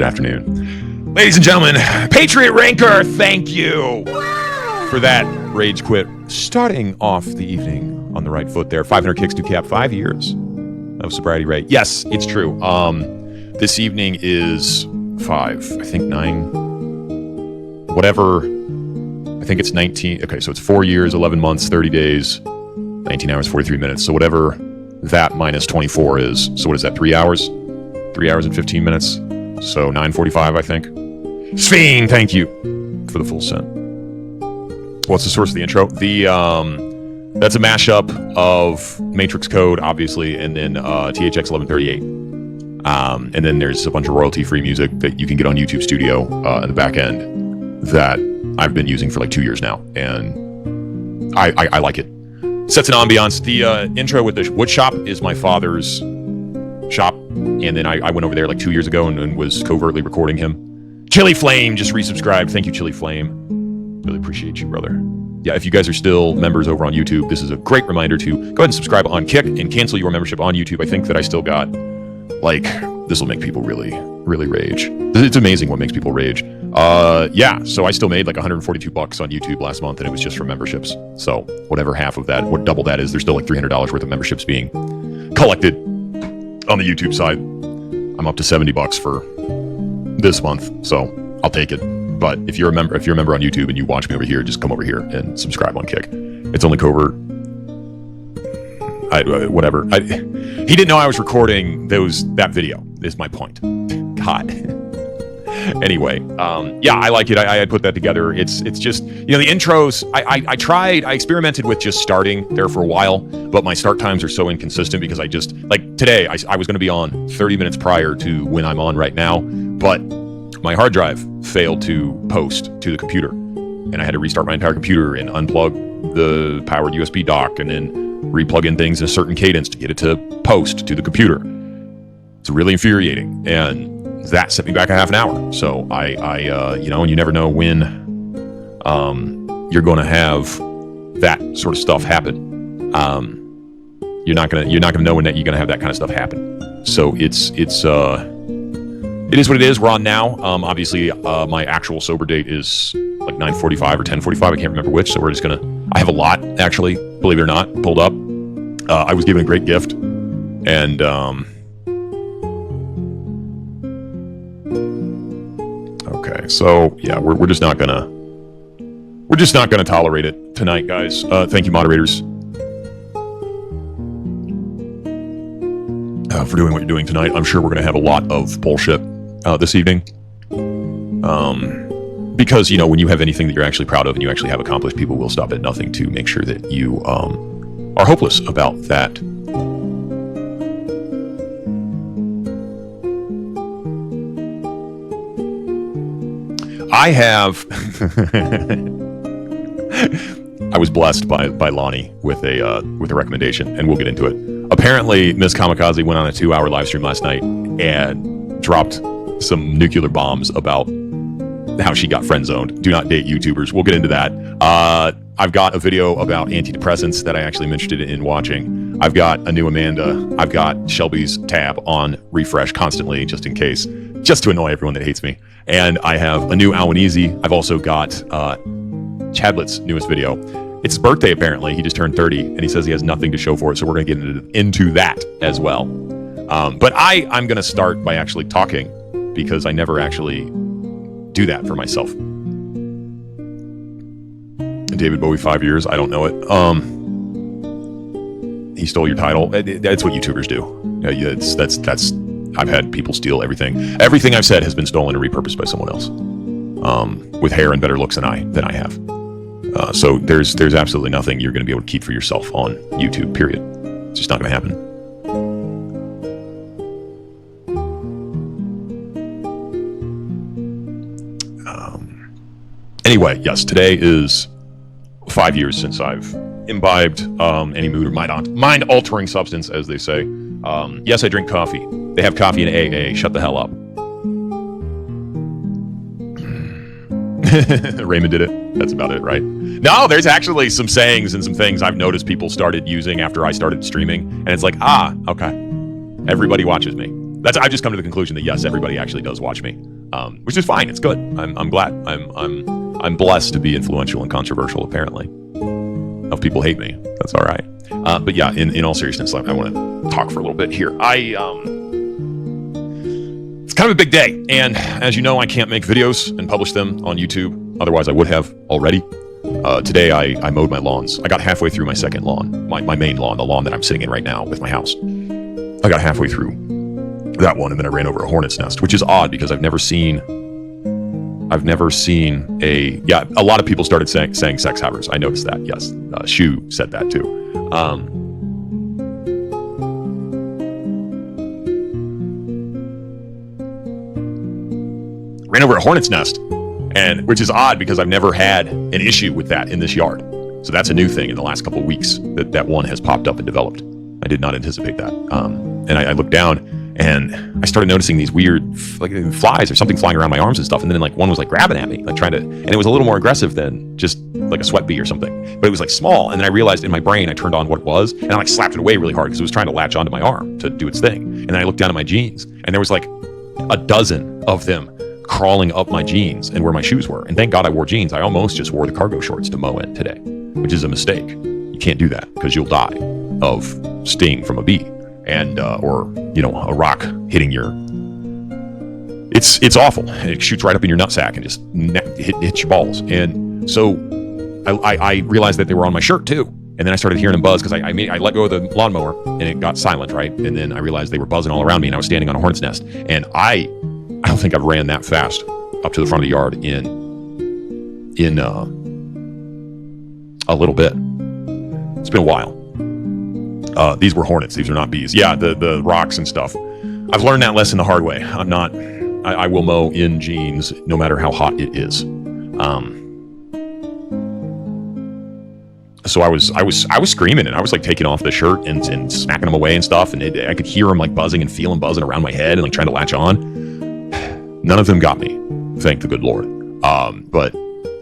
Good afternoon. Ladies and gentlemen, Patriot Ranker, thank you for that rage quit. Starting off the evening on the right foot there. 500 kicks to cap 5 years of sobriety rate. Yes, it's true. This evening is 5, I think 9, whatever. I think it's 19. Okay, so it's 4 years, 11 months, 30 days, 19 hours, 43 minutes. So whatever that minus 24 is. So what is that, 3 hours? 3 hours and 15 minutes. So 9:45, I think. Sphene, thank you for the full send. What's the source of the intro? That's a mashup of Matrix Code, obviously, and then THX 1138. And then there's a bunch of royalty-free music that you can get on YouTube Studio in the back end that I've been using for like 2 years now, and I like it. Sets an ambiance. The intro with the wood shop is my father's shop, and then I went over there like 2 years ago and was covertly recording him. Chili Flame just resubscribed. Thank you, Chili Flame. Really appreciate you, brother. Yeah, if you guys are still members over on YouTube, this is a great reminder to go ahead and subscribe on Kick and cancel your membership on YouTube. I think that I still got, like, this will make people really, really rage. It's amazing what makes people rage. Yeah, so I still made like $142 on YouTube last month, and it was just for memberships. So whatever half of that, what double that is, there's still like $300 worth of memberships being collected on the YouTube side. I'm up to $70 for this month, so I'll take it. But if you're a member on YouTube and you watch me over here, just come over here and subscribe on Kick. It's only covert. Whatever. He didn't know I was recording that video, is my point. God. Anyway, yeah, I like it. I had put that together. It's just, you know, the intros, I experimented with just starting there for a while, but my start times are so inconsistent because I just, like today, I was going to be on 30 minutes prior to when I'm on right now, but my hard drive failed to post to the computer, and I had to restart my entire computer and unplug the powered USB dock and then replug in things in a certain cadence to get it to post to the computer. It's really infuriating, and that set me back a half an hour. So I you know, and you never know when you're going to have that sort of stuff happen. You're not gonna know when you're gonna have that kind of stuff happen. So it is what it is. We're on now. Obviously, my actual sober date is like 9:45 or 10:45. I can't remember which. So we're just gonna. I have a lot, actually, believe it or not, pulled up. I was given a great gift, and okay. So yeah, we're just not gonna tolerate it tonight, guys. Thank you, moderators, for doing what you're doing tonight. I'm sure we're gonna have a lot of bullshit this evening, because, you know, when you have anything that you're actually proud of and you actually have accomplished, people will stop at nothing to make sure that you are hopeless about that. I have I was blessed by Lonnie with a recommendation, and we'll get into it. Apparently, Miss Kamikaze went on a 2-hour live stream last night and dropped some nuclear bombs about how she got friend zoned. Do not date YouTubers. We'll get into that. I've got a video about antidepressants that I actually am interested in watching. I've got a new Amanda. I've got Shelby's tab on refresh constantly, just in case, just to annoy everyone that hates me. And I have a new Alwanizi. I've also got Chadlett's newest video. It's his birthday, apparently. He just turned 30, and he says he has nothing to show for it, so we're going to get into that as well. But I'm going to start by actually talking, because I never actually do that for myself. David Bowie, 5 years. I don't know it. He stole your title. That's what YouTubers do. That's. I've had people steal everything. Everything I've said has been stolen and repurposed by someone else, with hair and better looks than I have. So there's absolutely nothing you're going to be able to keep for yourself on YouTube. Period. It's just not going to happen. Anyway, yes, today is 5 years since I've imbibed any mood or mind-altering substance, as they say. Yes, I drink coffee. They have coffee in AA. Shut the hell up. Raymond did it. That's about it, right? No, there's actually some sayings and some things I've noticed people started using after I started streaming, and it's like, okay, everybody watches me. I've just come to the conclusion that yes, everybody actually does watch me, which is fine. It's good. I'm glad. I'm blessed to be influential and controversial. Apparently, enough people hate me. That's all right. But yeah, in all seriousness, I want to talk for a little bit here. It's kind of a big day, and as you know, I can't make videos and publish them on YouTube. Otherwise, I would have already. Today, I mowed my lawns. I got halfway through my second lawn, my main lawn, the lawn that I'm sitting in right now with my house. I got halfway through that one, and then I ran over a hornet's nest, which is odd because I've never seen a lot of people started saying sex havers. I noticed that, yes. Shu said that too. Ran over a hornet's nest, and which is odd because I've never had an issue with that in this yard. So that's a new thing in the last couple of weeks that one has popped up and developed. I did not anticipate that. And I looked down and I started noticing these weird flies or something flying around my arms and stuff. And then one was grabbing at me, and it was a little more aggressive than just like a sweat bee or something, but it was small. And then I realized in my brain, I turned on what it was and I slapped it away really hard because it was trying to latch onto my arm to do its thing. And then I looked down at my jeans and there was a dozen of them crawling up my jeans and where my shoes were. And thank God I wore jeans. I almost just wore the cargo shorts to mow in today, which is a mistake. You can't do that because you'll die of sting from a bee and or a rock hitting your. It's awful. It shoots right up in your nutsack and just hits your balls. And so I realized that they were on my shirt too. And then I started hearing them buzz because I let go of the lawnmower and it got silent, right? And then I realized they were buzzing all around me and I was standing on a hornet's nest. And I don't think I've ran that fast up to the front of the yard in a little bit. It's been a while. These were hornets. These are not bees. Yeah, the rocks and stuff. I've learned that lesson the hard way. I will mow in jeans no matter how hot it is. So I was screaming and I was taking off the shirt and smacking them away and stuff. And I could hear them buzzing and feel them buzzing around my head and trying to latch on. None of them got me, thank the good Lord. But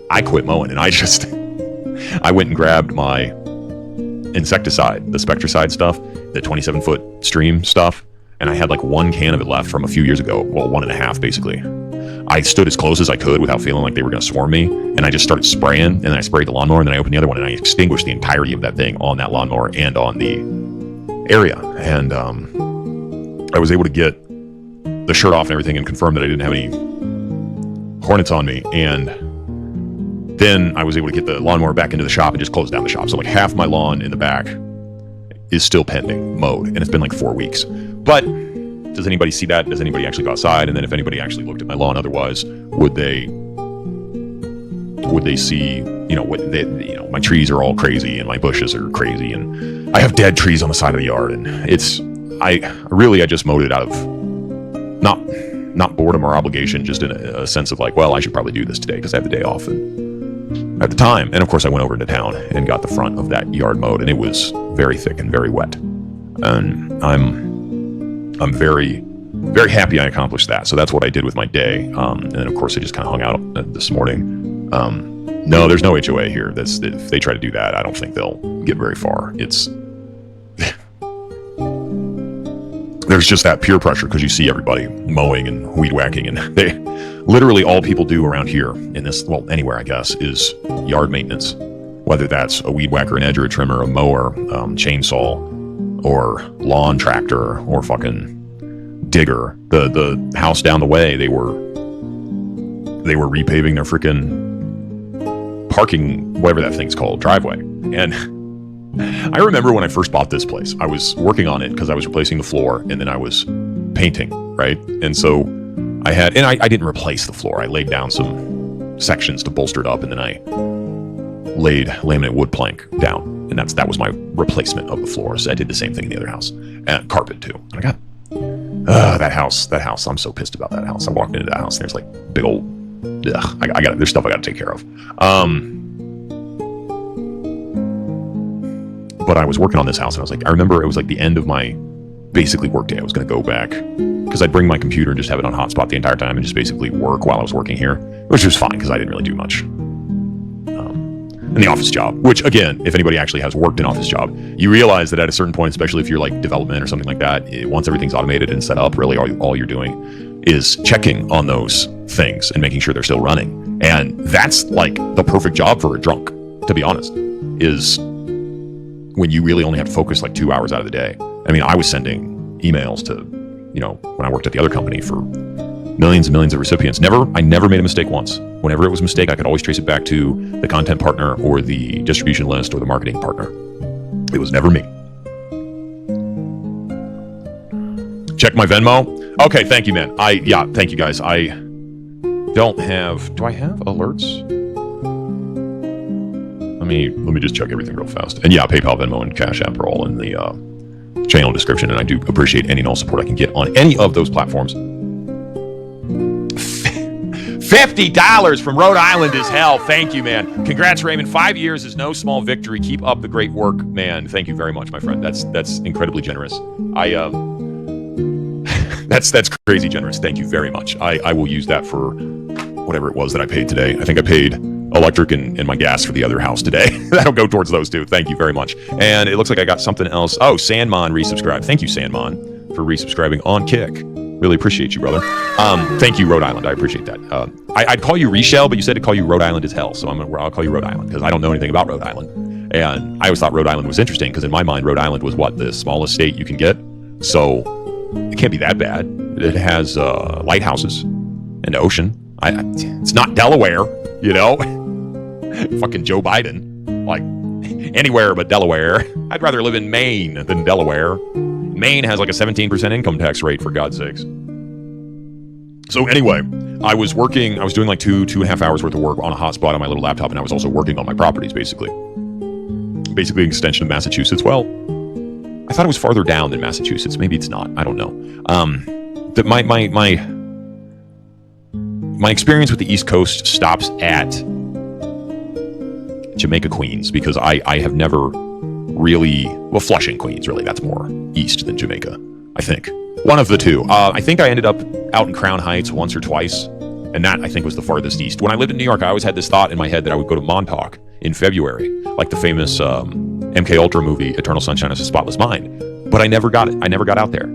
I quit mowing and I went and grabbed my insecticide, the Spectricide stuff, the 27-foot stream stuff, and I had one can of it left from a few years ago, well, 1.5 basically. I stood as close as I could without feeling like they were going to swarm me, and I just started spraying, and then I sprayed the lawnmower, and then I opened the other one, and I extinguished the entirety of that thing on that lawnmower and on the area. And I was able to get the shirt off and everything and confirm that I didn't have any hornets on me. And then I was able to get the lawnmower back into the shop and just close down the shop. So half my lawn in the back is still pending, mowed, and it's been 4 weeks. But does anybody see that? Does anybody actually go outside? And then if anybody actually looked at my lawn otherwise, would they see, my trees are all crazy and my bushes are crazy and I have dead trees on the side of the yard, and I just mowed it out of not boredom or obligation, just in a sense of I should probably do this today because I have the day off and I have the time. And of course I went over into town and got the front of that yard mowed, and it was very thick and very wet. And I'm very, very happy I accomplished that. So that's what I did with my day. And then of course I just kind of hung out this morning. No, there's no HOA here. If they try to do that, I don't think they'll get very far. There's just that peer pressure because you see everybody mowing and weed whacking, and they literally all people do around here in this, well, anywhere I guess, is yard maintenance. Whether that's a weed whacker, an edger, a trimmer, a mower, chainsaw, or lawn tractor, or fucking digger. The house down the way, they were repaving their freaking parking, whatever that thing's called, driveway. And I remember when I first bought this place, I was working on it because I was replacing the floor and then I was painting, right? And so I didn't replace the floor. I laid down some sections to bolster it up, and then I laid laminate wood plank down, and that was my replacement of the floor. So I did the same thing in the other house, and carpet too. And I got that house. I'm so pissed about that house. I walked into that house and there's big old, there's stuff I got to take care of. But I was working on this house and I remember it was the end of my basically work day. I was going to go back because I'd bring my computer and just have it on hotspot the entire time and just basically work while I was working here, which was fine because I didn't really do much. in the office job, which again, if anybody actually has worked an office job, you realize that at a certain point, especially if you're like development or something like that, once everything's automated and set up, really all you're doing is checking on those things and making sure they're still running. And that's like the perfect job for a drunk, to be honest, is when you really only have to focus like 2 hours out of the day. I mean, I was sending emails to, when I worked at the other company for millions and millions of recipients. I never made a mistake once. Whenever it was a mistake, I could always trace it back to the content partner or the distribution list or the marketing partner. It was never me. Check my Venmo. Okay, thank you, man. Thank you guys. I don't have, do I have alerts? Let me just check everything real fast. And yeah, PayPal, Venmo, and Cash App are all in the channel description, and I do appreciate any and all support I can get on any of those platforms. $50 from Rhode Island is hell. Thank you, man. Congrats, Raymond. 5 years is no small victory. Keep up the great work, man. Thank you very much, my friend. That's incredibly generous. That's crazy generous. Thank you very much. I will use that for whatever it was that I paid today. I think I paid electric and my gas for the other house today. That'll go towards those two. Thank you very much. And it looks like I got something else. Oh, Sandmon resubscribed. Thank you, Sandmon, for resubscribing on Kick. Really appreciate you, brother. Thank you, Rhode Island. I appreciate that. I'd call you Reshell, but you said to call you Rhode Island is hell. So I'll call you Rhode Island because I don't know anything about Rhode Island. And I always thought Rhode Island was interesting because in my mind, Rhode Island was the smallest state you can get. So it can't be that bad. It has lighthouses and ocean. It's not Delaware, Fucking Joe Biden. Like, anywhere but Delaware. I'd rather live in Maine than Delaware. Maine has like a 17% income tax rate, for God's sakes. So anyway, I was doing like 2.5 hours worth of work on a hotspot on my little laptop, and I was also working on my properties, basically an extension of Massachusetts. Well, I thought it was farther down than Massachusetts. Maybe it's not. I don't know. My experience with the East Coast stops at Jamaica, Queens, because I have never really, Flushing, Queens, really, that's more east than Jamaica, I think. One of the two. I think I ended up out in Crown Heights once or twice, and that, I think, was the farthest east. When I lived in New York, I always had this thought in my head that I would go to Montauk in February, like the famous MK Ultra movie, Eternal Sunshine of a Spotless Mind. But I never got it. I never got out there.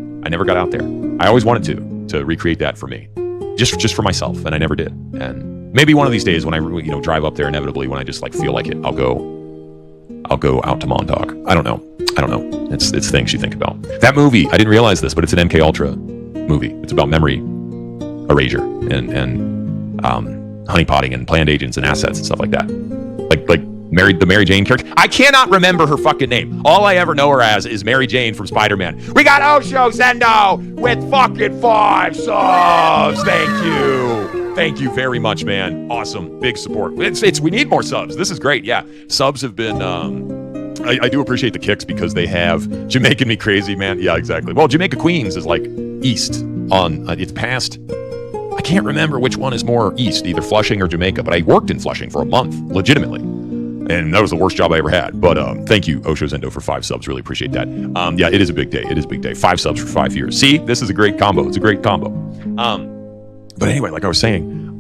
I always wanted to recreate that for me, just for myself, and I never did. And maybe one of these days when I drive up there, inevitably, when I just like feel like it, I'll go out to Montauk. I don't know. It's things you think about. That movie, I didn't realize this, but it's an MK Ultra movie. It's about memory erasure and honeypotting and planned agents and assets and stuff like that. Like the Mary Jane character. I cannot remember her fucking name. All I ever know her as is Mary Jane from Spider-Man. We got Osho Zendo with fucking 5 subs. Thank you very much, man. Awesome. Big support. We need more subs. This is great. Yeah. Subs have been, I do appreciate the kicks because they have Jamaican me crazy, man. Yeah, exactly. Well, Jamaica, Queens is like east on, it's past, I can't remember which one is more east, either Flushing or Jamaica, but I worked in Flushing for a month, legitimately. And that was the worst job I ever had. But thank you, Osho Zendo, for 5 subs. Really appreciate that. Yeah, it is a big day. 5 subs for 5 years. See, this is a great combo. It's a great combo. But anyway, like I was saying,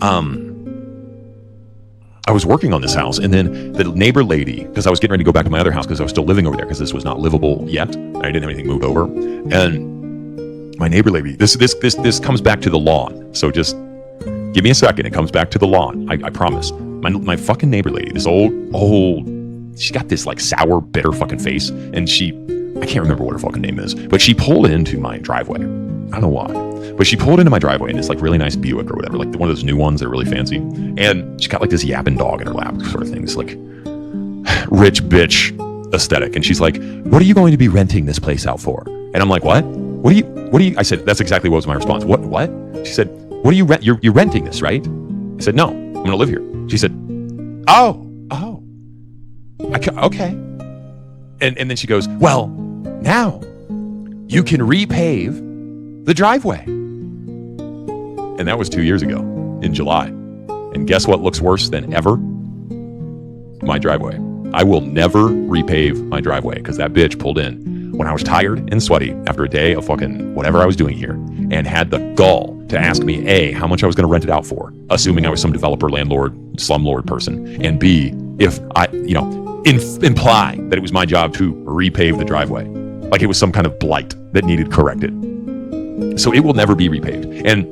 I was working on this house, and then the neighbor lady, because I was getting ready to go back to my other house because I was still living over there because this was not livable yet. And I didn't have anything moved over. And my neighbor lady, this comes back to the lawn. So just give me a second. It comes back to the lawn. I promise. My fucking neighbor lady, this old, she got this like sour, bitter fucking face, and I can't remember what her fucking name is, but she pulled into my driveway. I don't know why, but she pulled into my driveway in this like really nice Buick or whatever, like one of those new ones that are really fancy, and she got like this yapping dog in her lap sort of thing, this like rich bitch aesthetic, and she's like, "What are you going to be renting this place out for?" And I'm like, "What? What do you?" I said, "That's exactly what was my response." What? She said, "What do you rent? You're renting this, right?" I said, "No, I'm going to live here." She said, Oh. Okay. And then she goes, "Well, now you can repave the driveway." And that was 2 years ago in July. And guess what looks worse than ever? My driveway. I will never repave my driveway because that bitch pulled in when I was tired and sweaty after a day of fucking whatever I was doing here and had the gall to ask me, A, how much I was going to rent it out for, assuming I was some developer, landlord, slumlord person, and B, if I, imply that it was my job to repave the driveway. Like it was some kind of blight that needed corrected. So it will never be repaved. And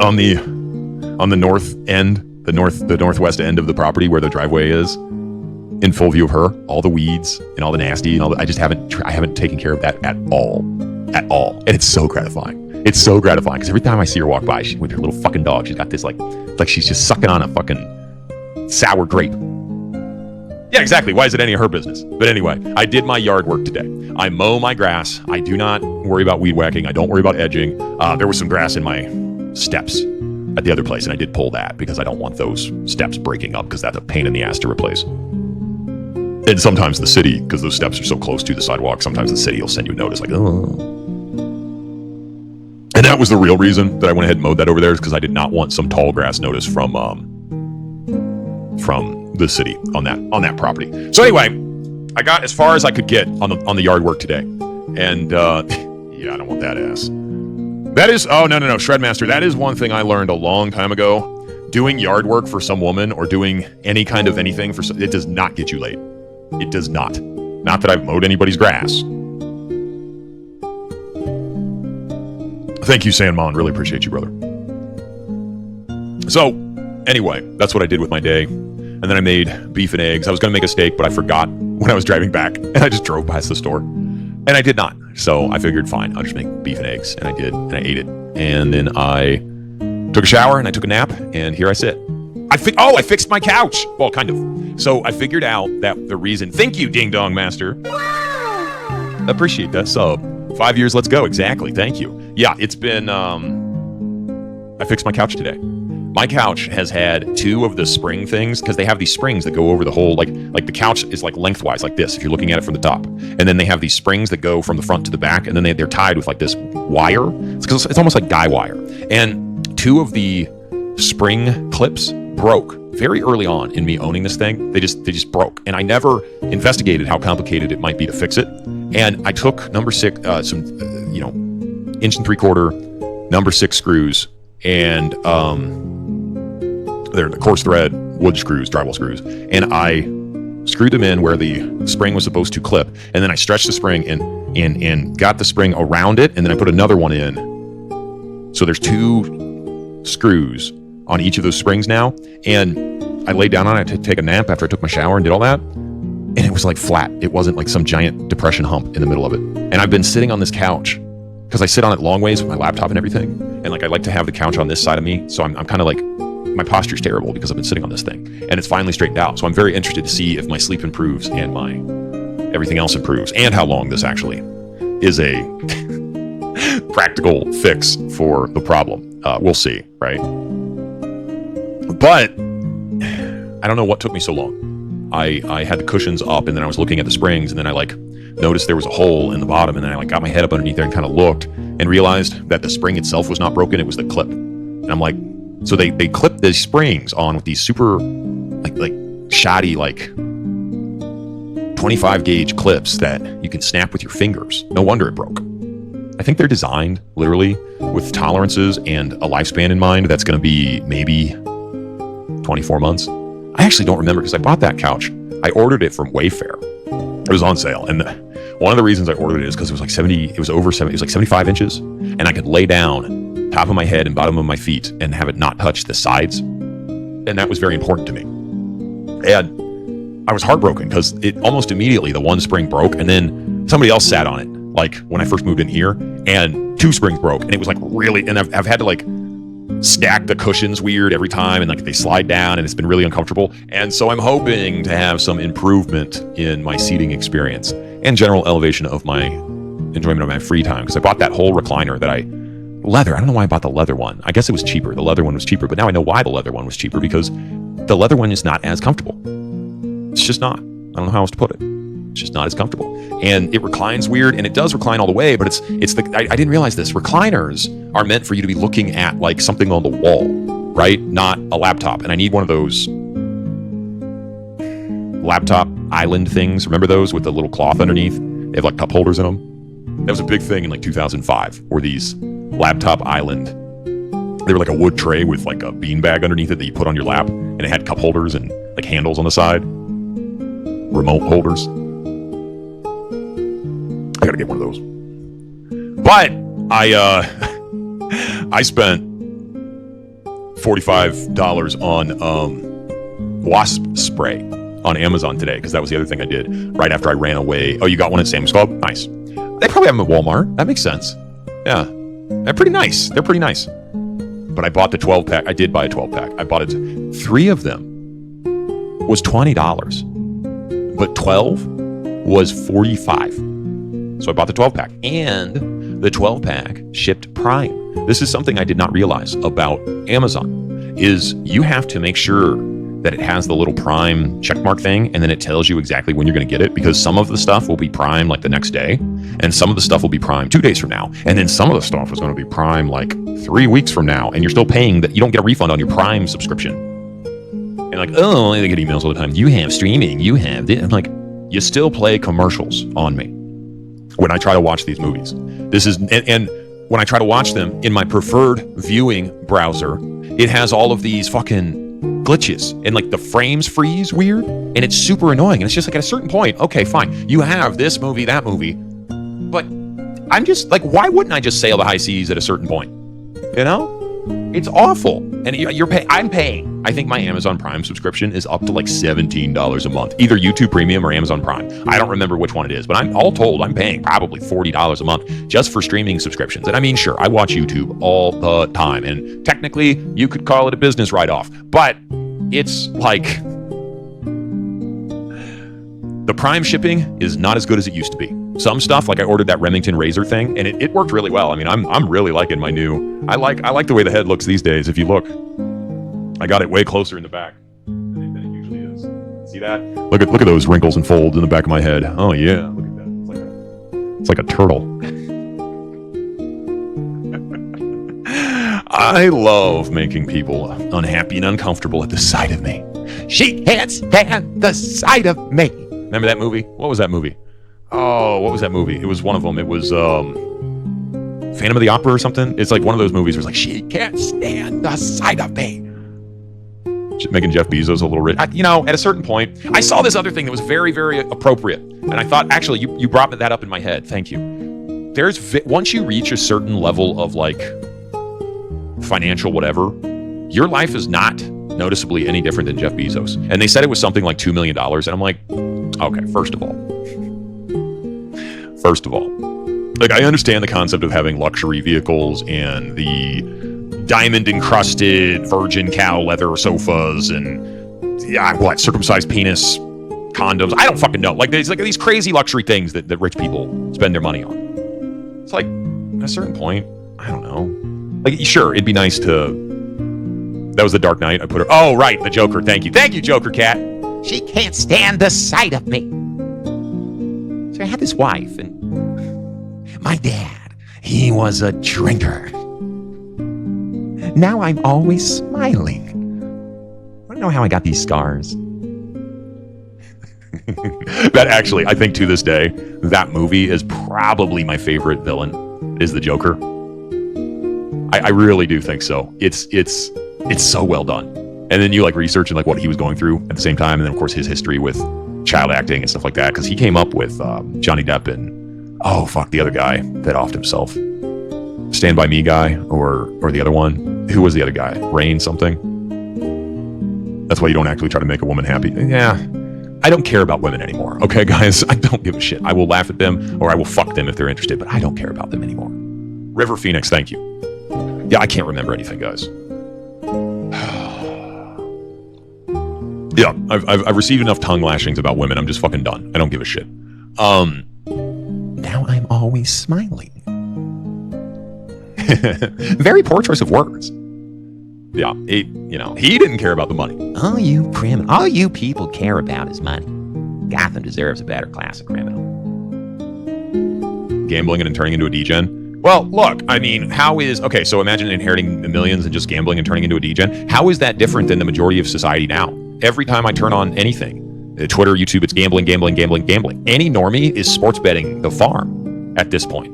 on the north end, the northwest end of the property where the driveway is, in full view of her, all the weeds and all the nasty and all that, I haven't taken care of that at all. And it's so gratifying. It's so gratifying because every time I see her walk by, with her little fucking dog, she's got this like she's just sucking on a fucking sour grape. Yeah, exactly. Why is it any of her business? But anyway, I did my yard work today. I mow my grass. I do not worry about weed whacking. I don't worry about edging. There was some grass in my steps at the other place, and I did pull that because I don't want those steps breaking up because that's a pain in the ass to replace. And sometimes the city, because those steps are so close to the sidewalk, sometimes the city will send you a notice like, oh. And that was the real reason that I went ahead and mowed that over there, is because I did not want some tall grass notice from the city on that property. So anyway, I got as far as I could get on the yard work today. And yeah, I don't want that ass. That is, no, Shredmaster, that is one thing I learned a long time ago. Doing yard work for some woman or doing any kind of anything it does not get you laid. It does not. Not that I've mowed anybody's grass. Thank you, Sandmon. Really appreciate you, brother. So, anyway, that's what I did with my day. And then I made beef and eggs. I was going to make a steak, but I forgot when I was driving back. And I just drove past the store. And I did not. So I figured, fine, I'll just make beef and eggs. And I did. And I ate it. And then I took a shower and I took a nap. And here I sit. I fixed my couch. Well, kind of. So I figured out that the reason. Thank you, Ding Dong Master. Appreciate that sub. 5 years, let's go. Exactly. Thank you. Yeah, it's been. I fixed my couch today. My couch has had two of the spring things because they have these springs that go over the whole, like the couch is like lengthwise like this if you're looking at it from the top. And then they have these springs that go from the front to the back, and then they're tied with like this wire. It's almost like guy wire. And two of the spring clips broke very early on in me owning this thing. They just broke. And I never investigated how complicated it might be to fix it. And I took number 6, some 1 3/4 number 6 screws, and they're the coarse thread wood screws, drywall screws, and I screwed them in where the spring was supposed to clip, and then I stretched the spring and got the spring around it, and then I put another one in. So there's 2 screws on each of those springs now, and I laid down on it to take a nap after I took my shower and did all that, and it was like flat. It wasn't like some giant depression hump in the middle of it. And I've been sitting on this couch because I sit on it long ways with my laptop and everything, and like I like to have the couch on this side of me, so I'm kind of like, my posture's terrible because I've been sitting on this thing, and it's finally straightened out. So I'm very interested to see if my sleep improves and my everything else improves, and how long this actually is a practical fix for the problem. We'll see, right? But I don't know what took me so long. I had the cushions up, and then I was looking at the springs, and then I like noticed there was a hole in the bottom, and then I like got my head up underneath there and kind of looked and realized that the spring itself was not broken. It was the clip. And I'm like, so they clipped the springs on with these super like shoddy like 25 gauge clips that you can snap with your fingers. No wonder it broke. I think they're designed literally with tolerances and a lifespan in mind that's going to be maybe 24 months. I actually don't remember because I bought that couch. I ordered it from Wayfair. It was on sale, and one of the reasons I ordered it is because it was like 70. It was over 70. It was like 75 inches, and I could lay down top of my head and bottom of my feet and have it not touch the sides, and that was very important to me. And I was heartbroken because it almost immediately the one spring broke, and then somebody else sat on it. Like when I first moved in here, and 2 springs broke, and it was like really. And I've had to like stack the cushions weird every time, and like they slide down, and it's been really uncomfortable. And so I'm hoping to have some improvement in my seating experience and general elevation of my enjoyment of my free time, because I bought that whole recliner that leather. I don't know why I bought the leather one. I guess it was cheaper. The leather one was cheaper, but now I know why the leather one was cheaper, because the leather one is not as comfortable. It's just not. I don't know how else to put it. It's just not as comfortable. And it reclines weird, and it does recline all the way, but I didn't realize this. Recliners are meant for you to be looking at like something on the wall, right? Not a laptop. And I need one of those laptop island things. Remember those with the little cloth underneath? They have like cup holders in them. That was a big thing in like 2005, where these laptop island, they were like a wood tray with like a beanbag underneath it that you put on your lap, and it had cup holders and like handles on the side. remote holders. I gotta get one of those. But I spent $45 on wasp spray on Amazon today, because that was the other thing I did right after I ran away. Oh, you got one at Sam's Club? Nice. They probably have them at Walmart. That makes sense. Yeah. They're pretty nice. But I bought the 12-pack. I did buy a 12-pack. I bought it. 3 of them was $20. But 12 was $45. So I bought the 12-pack. And the 12-pack shipped Prime. This is something I did not realize about Amazon, is you have to make sure that it has the little Prime checkmark thing, and then it tells you exactly when you're going to get it, because some of the stuff will be Prime like the next day, and some of the stuff will be Prime 2 days from now, and then some of the stuff is going to be Prime like 3 weeks from now, and you're still paying that. You don't get a refund on your Prime subscription. And like, oh, they get emails all the time. You have streaming. You have this. I'm like, you still play commercials on me when I try to watch these movies. This is, and when I try to watch them in my preferred viewing browser, it has all of these fucking glitches, and like the frames freeze weird, and it's super annoying. And it's just like, at a certain point, okay, fine, you have this movie, that movie, but I'm just like, why wouldn't I just sail the high seas at a certain point? You know, it's awful. And you're paying. I'm paying. I think my Amazon Prime subscription is up to like $17 a month, either YouTube Premium or Amazon Prime. I don't remember which one it is, but I'm all told I'm paying probably $40 a month just for streaming subscriptions. And I mean, sure, I watch YouTube all the time, and technically you could call it a business write-off, but it's like the Prime shipping is not as good as it used to be. Some stuff, like I ordered that Remington razor thing, and it worked really well. I mean, I'm really liking my new. I like the way the head looks these days. If you look, I got it way closer in the back than it usually is. See that? Look at those wrinkles and folds in the back of my head. Oh yeah, look at that. It's like a turtle. I love making people unhappy and uncomfortable at the sight of me. She can't stand the sight of me. Remember that movie? What was that movie? Oh, what was that movie? It was one of them. It was Phantom of the Opera or something. It's like one of those movies where it's like, she can't stand the sight of me. Making Jeff Bezos a little rich. At a certain point, I saw this other thing that was very, very appropriate. And I thought, actually, you brought that up in my head. Thank you. Once you reach a certain level of like financial whatever, your life is not noticeably any different than Jeff Bezos. And they said it was something like $2 million. And I'm like, okay, first of all, like, I understand the concept of having luxury vehicles and the diamond encrusted virgin cow leather sofas and circumcised penis condoms. I don't fucking know. Like, there's like these crazy luxury things that rich people spend their money on. It's like, at a certain point, I don't know. Like, sure, it'd be nice to. That was the Dark Knight. I put her. Oh, right, the Joker. Thank you, Joker Cat. She can't stand the sight of me. So I had this wife, and my dad, he was a drinker. Now I'm always smiling. I don't know how I got these scars. That actually, I think to this day, that movie is probably my favorite villain, is the Joker. I really do think so. It's so well done. And then you like research and like what he was going through at the same time, and then of course his history with child acting and stuff like that, because he came up with Johnny Depp and the other guy that offed himself, Stand By Me guy, or the other one. Who was the other guy? Rain something. That's why you don't actually try to make a woman happy. Yeah, I don't care about women anymore. Okay, guys, I don't give a shit. I will laugh at them or I will fuck them if they're interested, but I don't care about them anymore. River Phoenix, thank you. Yeah, I can't remember anything, guys. Yeah, I've received enough tongue lashings about women. I'm just fucking done. I don't give a shit. Now I'm always smiling. Very poor choice of words. Yeah, he didn't care about the money. All you people care about is money. Gotham deserves a better class of criminal. Gambling and turning into a degen. Well, look, I mean, so imagine inheriting the millions and just gambling and turning into a degen. How is that different than the majority of society now? Every time I turn on anything, Twitter, YouTube, it's gambling. Any normie is sports betting the farm at this point.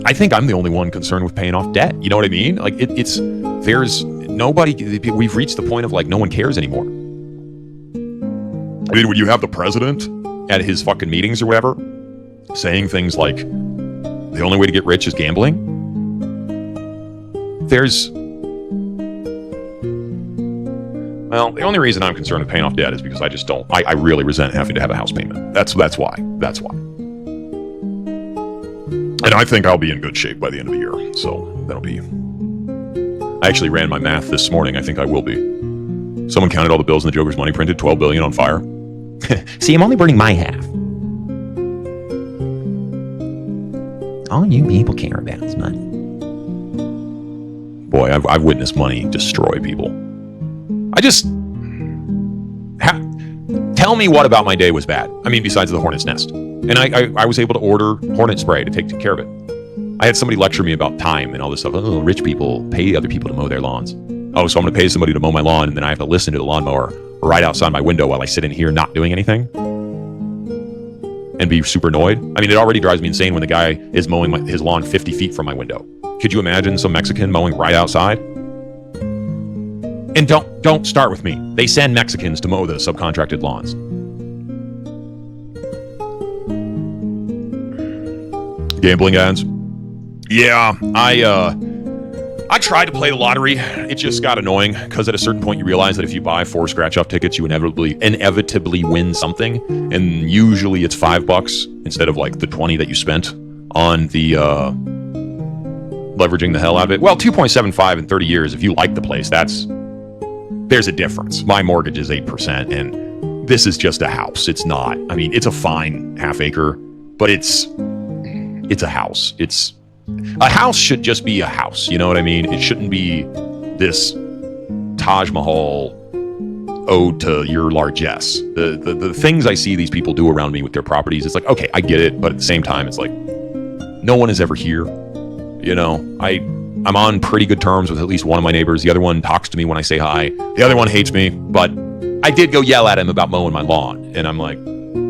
I think I'm the only one concerned with paying off debt. You know what I mean? Like, there's nobody, we've reached the point of like, no one cares anymore. I mean, when you have the president at his fucking meetings or whatever saying things like, the only way to get rich is gambling, well, the only reason I'm concerned with paying off debt is because I really resent having to have a house payment. That's why. And I think I'll be in good shape by the end of the year. So I actually ran my math this morning. I think I will be. Someone counted all the bills in the Joker's money printed, 12 billion on fire. See, I'm only burning my half. All you people care about is money. Boy, I've witnessed money destroy people. Tell me what about my day was bad. I mean, besides the hornet's nest. And I was able to order hornet spray to take care of it. I had somebody lecture me about time and all this stuff. Oh, rich people pay other people to mow their lawns. Oh, so I'm going to pay somebody to mow my lawn, and then I have to listen to the lawnmower right outside my window while I sit in here not doing anything and be super annoyed. I mean, it already drives me insane when the guy is mowing his lawn 50 feet from my window. Could you imagine some Mexican mowing right outside? And don't start with me. They send Mexicans to mow the subcontracted lawns. Gambling ads. Yeah, I tried to play the lottery. It just got annoying because at a certain point you realize that if you buy 4 scratch-off tickets, you inevitably win something, and usually it's $5 instead of like the 20 that you spent on the leveraging the hell out of it. Well, 2.75 in 30 years. If you like the place, there's a difference. My mortgage is 8%, and this is just a house. It's not. I mean, it's a fine half acre, but it's a house. A house should just be a house. You know what I mean? It shouldn't be this Taj Mahal ode to your largesse. The things I see these people do around me with their properties, it's like, okay, I get it, but at the same time, it's like, no one is ever here. You know, I'm on pretty good terms with at least one of my neighbors. The other one talks to me when I say hi. The other one hates me, but I did go yell at him about mowing my lawn. And I'm like,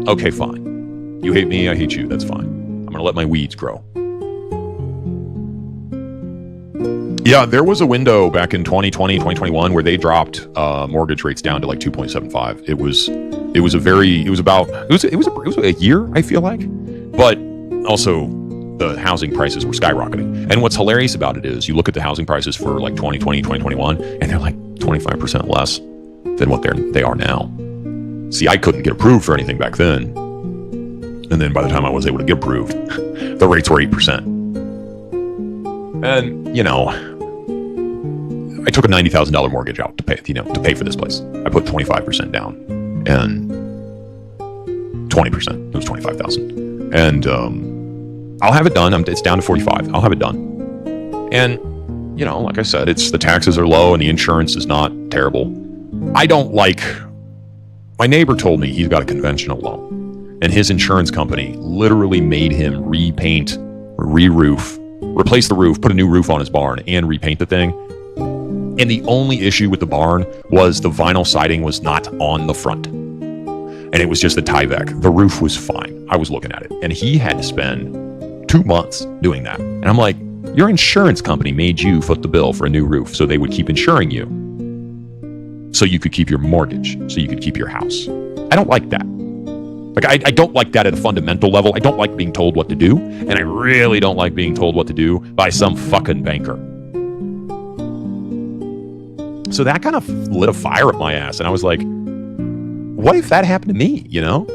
okay, fine. You hate me, I hate you. That's fine. I'm going to let my weeds grow. Yeah, there was a window back in 2020, 2021 where they dropped mortgage rates down to like 2.75. It was a year, I feel like. But also the housing prices were skyrocketing. And what's hilarious about it is you look at the housing prices for like 2020, 2021, and they're like 25% less than what they are now. See, I couldn't get approved for anything back then. And then by the time I was able to get approved, the rates were 8%. And, you know, I took a $90,000 mortgage out to pay for this place. I put 25% down and 20%. It was $25,000. And I'll have it done. It's down to 45. I'll have it done. And, you know, like I said, the taxes are low and the insurance is not terrible. My neighbor told me he's got a conventional loan, and his insurance company literally made him repaint, re-roof, replace the roof, put a new roof on his barn, and repaint the thing. And the only issue with the barn was the vinyl siding was not on the front. And it was just the Tyvek. The roof was fine. I was looking at it. And he had to spend 2 months doing that. And I'm like, your insurance company made you foot the bill for a new roof so they would keep insuring you. So you could keep your mortgage. So you could keep your house. I don't like that. Like, I don't like that at a fundamental level. I don't like being told what to do. And I really don't like being told what to do by some fucking banker. So that kind of lit a fire up my ass. And I was like, what if that happened to me, you know?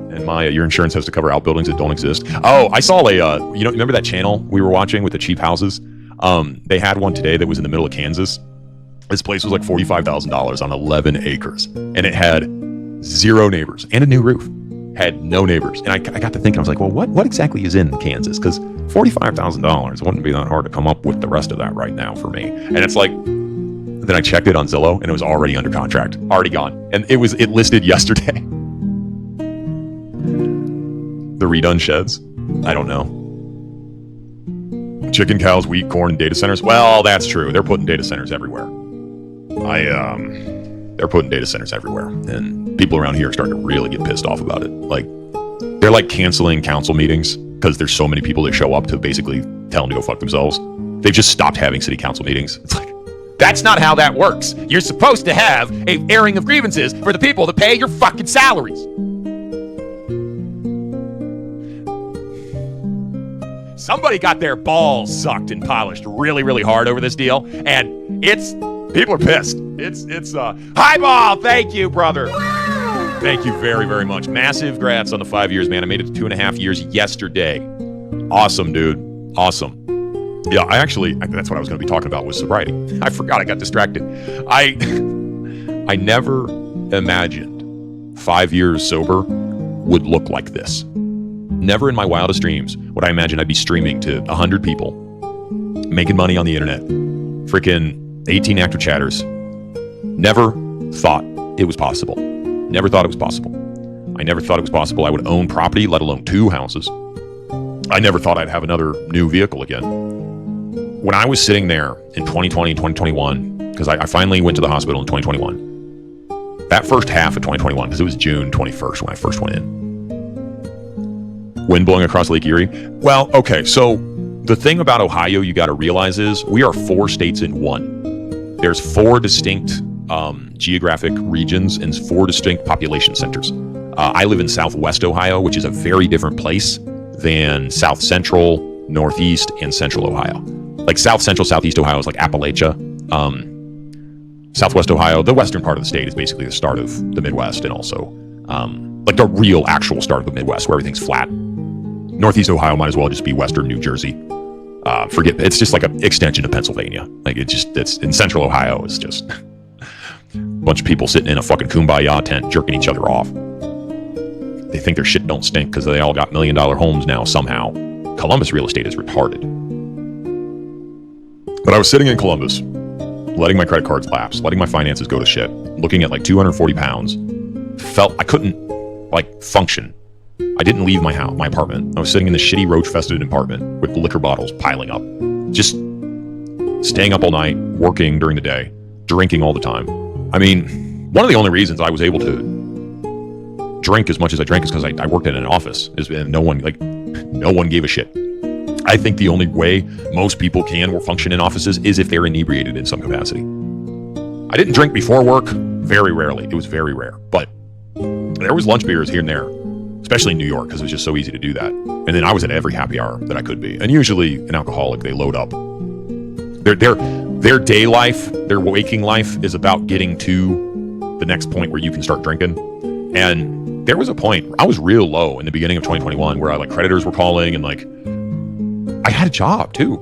And your insurance has to cover outbuildings that don't exist. Oh, I saw remember that channel we were watching with the cheap houses? They had one today that was in the middle of Kansas. This place was like $45,000 on 11 acres. And it had 0 neighbors and a new roof. Had no neighbors. And I got to thinking, I was like, well, what exactly is in Kansas? Because $45,000 wouldn't be that hard to come up with the rest of that right now for me. And it's like, then I checked it on Zillow and it was already under contract, already gone. And it listed yesterday. The redone sheds. I don't know. Chicken, cows, wheat, corn, and data centers. Well, that's true. They're putting data centers everywhere. They're putting data centers everywhere. And people around here are starting to really get pissed off about it. Like, they're like canceling council meetings because there's so many people that show up to basically tell them to go fuck themselves. They've just stopped having city council meetings. It's like, That's not how that works. You're supposed to have a airing of grievances for the people that pay your fucking salaries. Somebody got their balls sucked and polished really, really hard over this deal, and people are pissed. It's highball. Thank you, brother. Thank you very, very much. Massive grats on the 5 years, man. I made it to 2.5 years yesterday. Awesome, dude. Awesome. Yeah, that's what I was going to be talking about was sobriety. I forgot. I got distracted. I never imagined 5 years sober would look like this. Never in my wildest dreams would I imagine I'd be streaming to 100 people, making money on the internet, freaking 18 active chatters. Never thought it was possible. Never thought it was possible. I never thought it was possible I would own property, let alone 2 houses. I never thought I'd have another new vehicle again. When I was sitting there in 2020 and 2021, because I finally went to the hospital in 2021, that first half of 2021, because it was June 21st when I first went in, wind blowing across Lake Erie. Well, okay, so the thing about Ohio you got to realize is we are 4 states in one. There's 4 distinct geographic regions and 4 distinct population centers. I live in Southwest Ohio, which is a very different place than South Central, Northeast, and Central Ohio. Like South Central, Southeast Ohio is like Appalachia. Southwest Ohio, the western part of the state, is basically the start of the Midwest, and also like the real actual start of the Midwest where everything's flat. Northeast Ohio might as well just be western New Jersey. It's just like an extension of Pennsylvania. Like it's in Central Ohio is just a bunch of people sitting in a fucking kumbaya tent jerking each other off. They think their shit don't stink because they all got $1 million homes now somehow. Columbus real estate is retarded. But I was sitting in Columbus, letting my credit cards lapse, letting my finances go to shit, looking at like 240 pounds. Felt I couldn't like function. I didn't leave my apartment. I was sitting in this shitty roach-infested apartment with liquor bottles piling up. Just staying up all night, working during the day, drinking all the time. I mean, one of the only reasons I was able to drink as much as I drank is because I worked in an office, and no one gave a shit. I think the only way most people can function in offices is if they're inebriated in some capacity. I didn't drink before work, very rarely. It was very rare, but there was lunch beers here and there, especially in New York, because it was just so easy to do that. And then I was at every happy hour that I could be. And usually an alcoholic, they load up. Their day life, their waking life is about getting to the next point where you can start drinking. And there was a point, I was real low in the beginning of 2021 where creditors were calling, and I had a job too,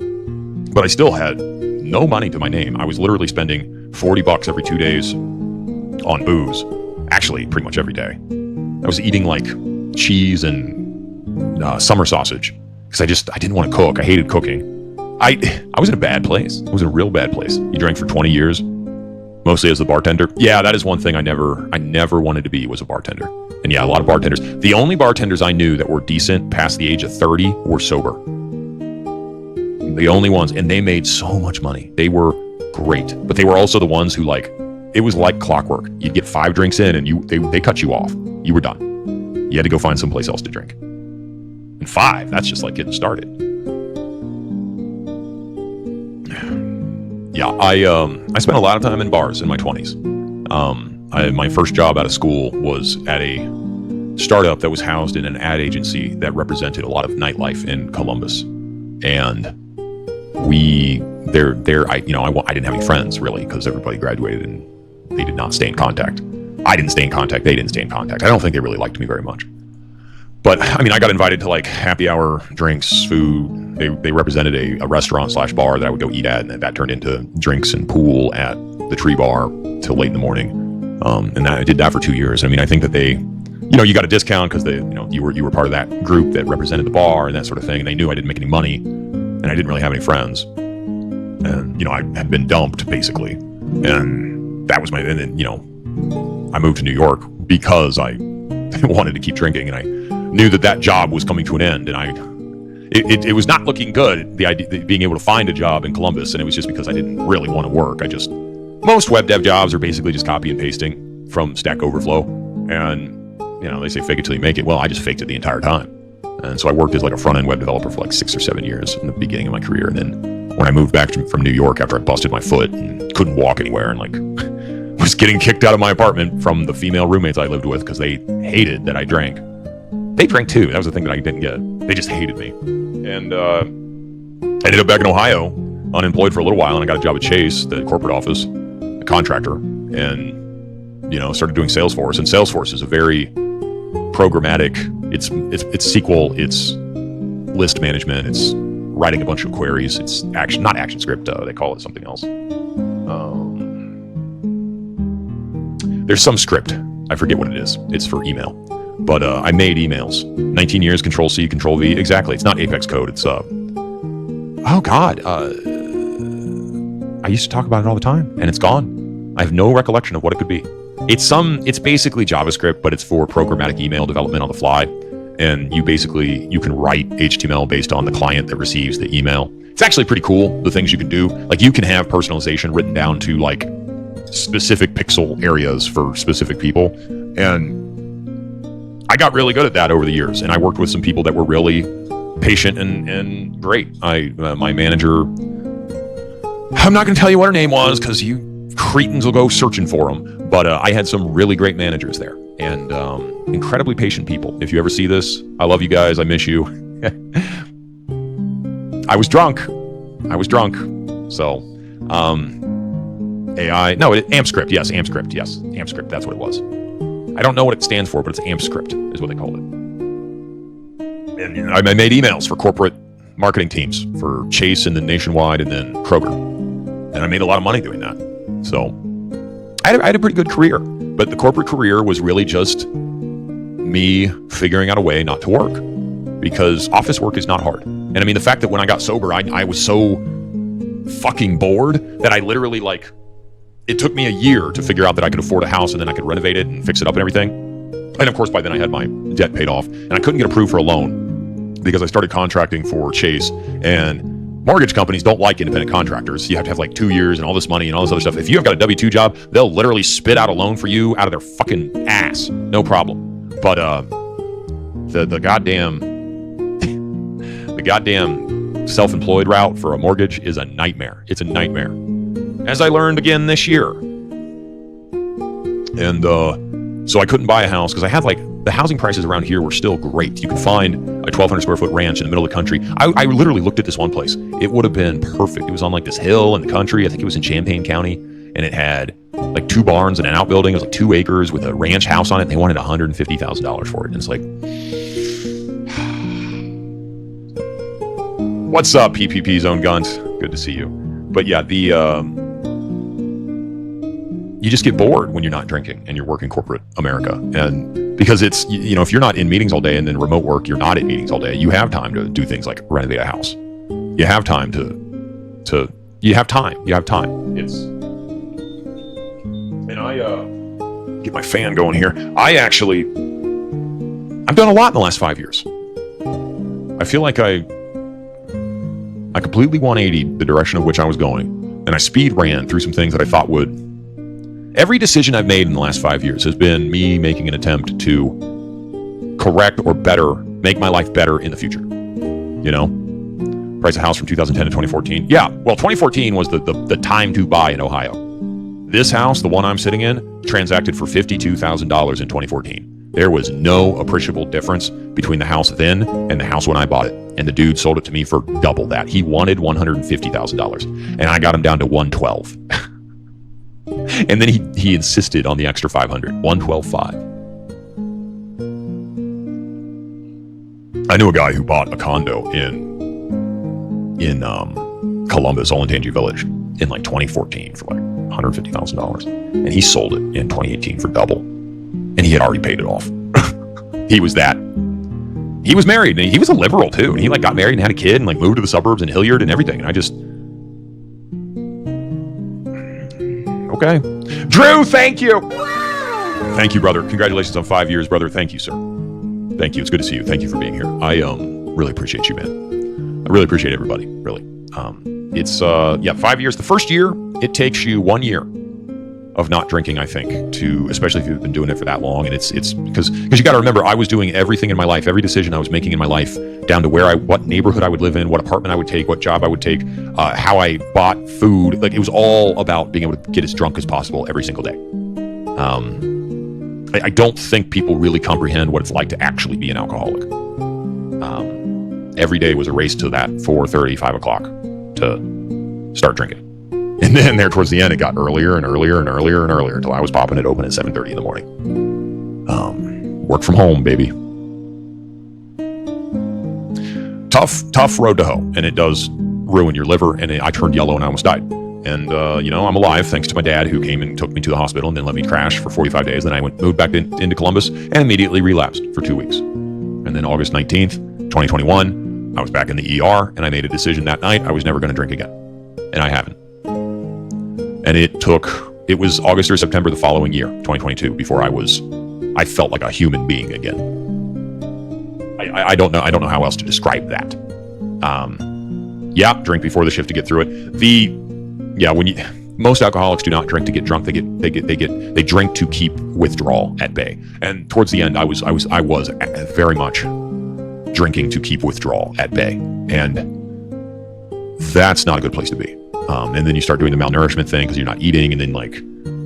but I still had no money to my name. I was literally spending $40 every 2 days on booze. Actually, pretty much every day. I was eating cheese and summer sausage because I didn't want to cook. I hated cooking. I was in a bad place. I was in a real bad place. You drank for 20 years, mostly as a bartender. Yeah, that is one thing I never wanted to be, was a bartender. And yeah, a lot of bartenders. The only bartenders I knew that were decent past the age of 30 were sober. The only ones, and they made so much money. They were great, but they were also the ones who it was like clockwork. You'd get 5 drinks in and they cut you off. You were done. You had to go find someplace else to drink. And 5, that's just getting started. Yeah, I spent a lot of time in bars in my 20s. My first job out of school was at a startup that was housed in an ad agency that represented a lot of nightlife in Columbus. And I didn't have any friends really, because everybody graduated and they did not stay in contact. I didn't stay in contact. They didn't stay in contact. I don't think they really liked me very much. But I mean, I got invited to happy hour drinks, food. They represented a restaurant / bar that I would go eat at, and that turned into drinks and pool at the Tree Bar till late in the morning. And I did that for 2 years. I mean, I think that they, you got a discount because you were part of that group that represented the bar and that sort of thing. And they knew I didn't make any money, and I didn't really have any friends. And I had been dumped basically, and that was and then I moved to New York because I wanted to keep drinking, and I knew that job was coming to an end, and it was not looking good, the idea being able to find a job in Columbus, and it was just because I didn't really want to work. Most web dev jobs are basically just copy and pasting from Stack Overflow, and they say fake it till you make it. Well, I just faked it the entire time, and so I worked as a front-end web developer for 6 or 7 years in the beginning of my career, and then when I moved back from New York after I busted my foot and couldn't walk anywhere, and like was getting kicked out of my apartment from the female roommates I lived with because they hated that I drank. They drank too. That was the thing that I didn't get. They just hated me. And I ended up back in Ohio, unemployed for a little while, and I got a job at Chase, the corporate office, a contractor, and started doing Salesforce. And Salesforce is a very programmatic. It's SQL. It's list management. It's writing a bunch of queries. It's not action script. They call it something else. There's some script. I forget what it is. It's for email. But I made emails. 19 years, Control-C, Control-V. Exactly. It's not Apex code. It's, oh God. I used to talk about it all the time, and it's gone. I have no recollection of what it could be. It's basically JavaScript, but it's for programmatic email development on the fly. And you can write HTML based on the client that receives the email. It's actually pretty cool, the things you can do. Like, you can have personalization written down to like specific pixel areas for specific people. And I got really good at that over the years. And I worked with some people that were really patient and great. My manager, I'm not going to tell you what her name was because you cretins will go searching for them. But I had some really great managers there. And incredibly patient people. If you ever see this, I love you guys. I miss you. I was drunk. So, AI. No, AmpScript. Yes, AmpScript. Yes, AmpScript. That's what it was. I don't know what it stands for, but it's AmpScript is what they called it. And I made emails for corporate marketing teams for Chase and then Nationwide and then Kroger. And I made a lot of money doing that. So I had a pretty good career. But the corporate career was really just me figuring out a way not to work, because office work is not hard. And I mean, the fact that when I got sober, I was so fucking bored that I literally it took me a year to figure out that I could afford a house and then I could renovate it and fix it up and everything. And of course, by then I had my debt paid off and I couldn't get approved for a loan because I started contracting for Chase, and mortgage companies don't like independent contractors. You have to have like 2 years and all this money and all this other stuff. If you have got a W-2 job, they'll literally spit out a loan for you out of their fucking ass. No problem. But the goddamn self-employed route for a mortgage is a nightmare. It's a nightmare. As I learned again this year. And so I couldn't buy a house because I had the housing prices around here were still great. You could find a 1,200 square foot ranch in the middle of the country. I literally looked at this one place. It would have been perfect. It was on this hill in the country. I think it was in Champaign County. And it had 2 barns and an outbuilding. It was 2 acres with a ranch house on it. And they wanted $150,000 for it. And it's like, what's up, PPP Zone Guns? Good to see you. But yeah, you just get bored when you're not drinking and you're working corporate America. And because it's, if you're not in meetings all day and then remote work, you're not in meetings all day, you have time to do things like renovate a house. You have time you have time. And I get my fan going here. I've done a lot in the last 5 years. I feel like I completely 180 the direction of which I was going. And I speed ran through some things that I thought would. Every decision I've made in the last 5 years has been me making an attempt to correct or make my life better in the future. Price of house from 2010 to 2014. Yeah, well, 2014 was the time to buy in Ohio. This house, the one I'm sitting in, transacted for $52,000 in 2014. There was no appreciable difference between the house then and the house when I bought it. And the dude sold it to me for double that. He wanted $150,000, and I got him down to $112,000. And then he insisted on the extra $500, $112,500. I knew a guy who bought a condo in Columbus, Olentangy Village, in 2014 for $150,000, and he sold it in 2018 for double, and he had already paid it off. He was married, and he was a liberal too, and he got married and had a kid and moved to the suburbs and Hilliard and everything, and I just. Okay. Drew, thank you. Thank you, brother. Congratulations on 5 years, brother. Thank you, sir. Thank you. It's good to see you. Thank you for being here. I really appreciate you, man. I really appreciate everybody, really. It's 5 years. The first year, it takes you 1 year of not drinking, I think, to, especially if you've been doing it for that long. And it's because you got to remember, I was doing everything in my life, every decision I was making in my life, down to what neighborhood I would live in, what apartment I would take, what job I would take, how I bought food. Like, it was all about being able to get as drunk as possible every single day. I don't think people really comprehend what it's like to actually be an alcoholic. Every day was a race to that 4:30, 5 o'clock to start drinking. And then there towards the end, it got earlier and earlier and earlier and earlier until I was popping it open at 7:30 in the morning. Work from home, baby. Tough road to hoe, and it does ruin your liver. And I turned yellow and I almost died. And, I'm alive thanks to my dad, who came and took me to the hospital and then let me crash for 45 days. Then I moved back into Columbus and immediately relapsed for 2 weeks. And then August 19th, 2021, I was back in the ER, and I made a decision that night I was never going to drink again. And I haven't. And it was August or September the following year, 2022, before I felt like a human being again. I don't know how else to describe that. Drink before the shift to get through it. Most alcoholics do not drink to get drunk. They drink to keep withdrawal at bay. And towards the end, I was very much drinking to keep withdrawal at bay, and that's not a good place to be. And then you start doing the malnourishment thing because you're not eating, and then like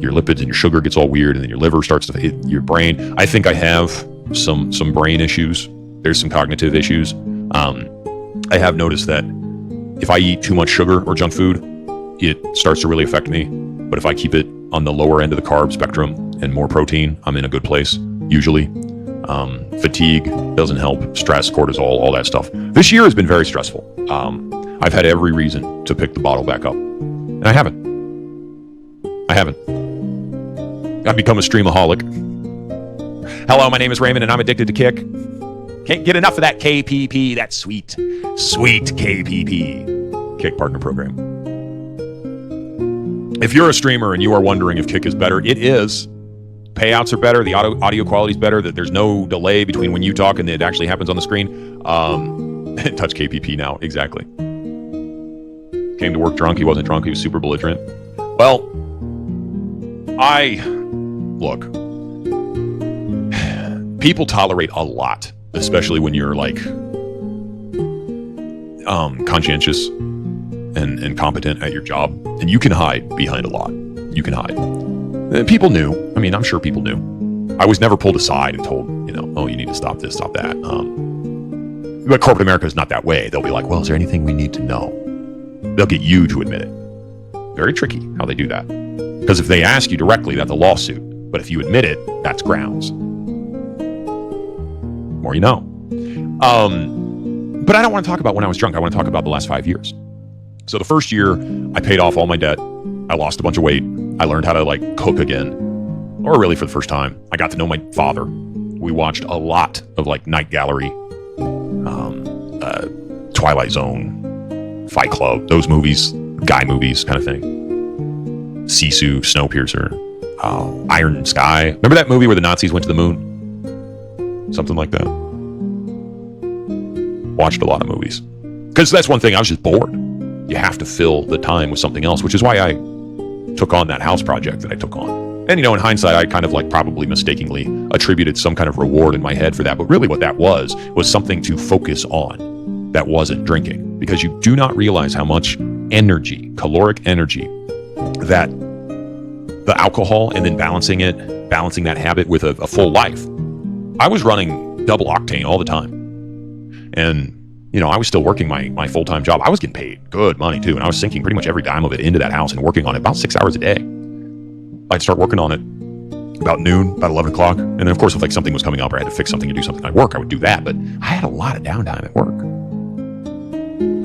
your lipids and your sugar gets all weird, and then your liver starts to hit your brain. I think I have some brain issues. There's some cognitive issues. I have noticed that if I eat too much sugar or junk food, it starts to really affect me. But if I keep it on the lower end of the carb spectrum and more protein, I'm in a good place, usually. Fatigue doesn't help, stress, cortisol, all that stuff. This year has been very stressful. I've had every reason to pick the bottle back up, and I haven't. I've become a streamaholic. Hello, my name is Raymond, and I'm addicted to kick. Can't get enough of that KPP, that sweet KPP, Kick Partner Program. If you're a streamer and you are wondering if Kick is better, it is. Payouts are better. The audio quality is better. That there's no delay between when you talk and it actually happens on the screen. Touch KPP now. Exactly. Came to work drunk. He wasn't drunk. He was super belligerent. Well, look. People tolerate a lot, especially when you're like conscientious and competent at your job, and you can hide behind a lot. You can hide. People knew. I mean, I'm sure people knew. I was never pulled aside and told, oh, you need to stop this, stop that. But corporate America is not that way. They'll be like, well, is there anything we need to know? They'll get you to admit it. Very tricky how they do that. Because if they ask you directly, that's a lawsuit. But if you admit it, that's grounds. More you know. But I don't want to talk about when I was drunk. I want to talk about the last 5 years. So the first year, I paid off all my debt. I lost a bunch of weight. I learned how to cook again, or really for the first time. I got to know my father. We watched a lot of Night Gallery, Twilight Zone, Fight Club, those movies, guy movies kind of thing. Sisu, Snowpiercer, Iron Sky. Remember that movie where the Nazis went to the moon? Something like that. Watched a lot of movies. Because that's one thing, I was just bored. You have to fill the time with something else, which is why I took on that house project that I took on. And, in hindsight, I kind of probably mistakenly attributed some kind of reward in my head for that. But really what that was something to focus on that wasn't drinking. Because you do not realize how much energy, caloric energy, that the alcohol and then balancing that habit with a full life. I was running double octane all the time. And, I was still working my full-time job. I was getting paid good money too. And I was sinking pretty much every dime of it into that house and working on it about 6 hours a day. I'd start working on it about noon, about 11 o'clock. And then of course, if something was coming up or I had to fix something to do something at work, I would do that. But I had a lot of downtime at work.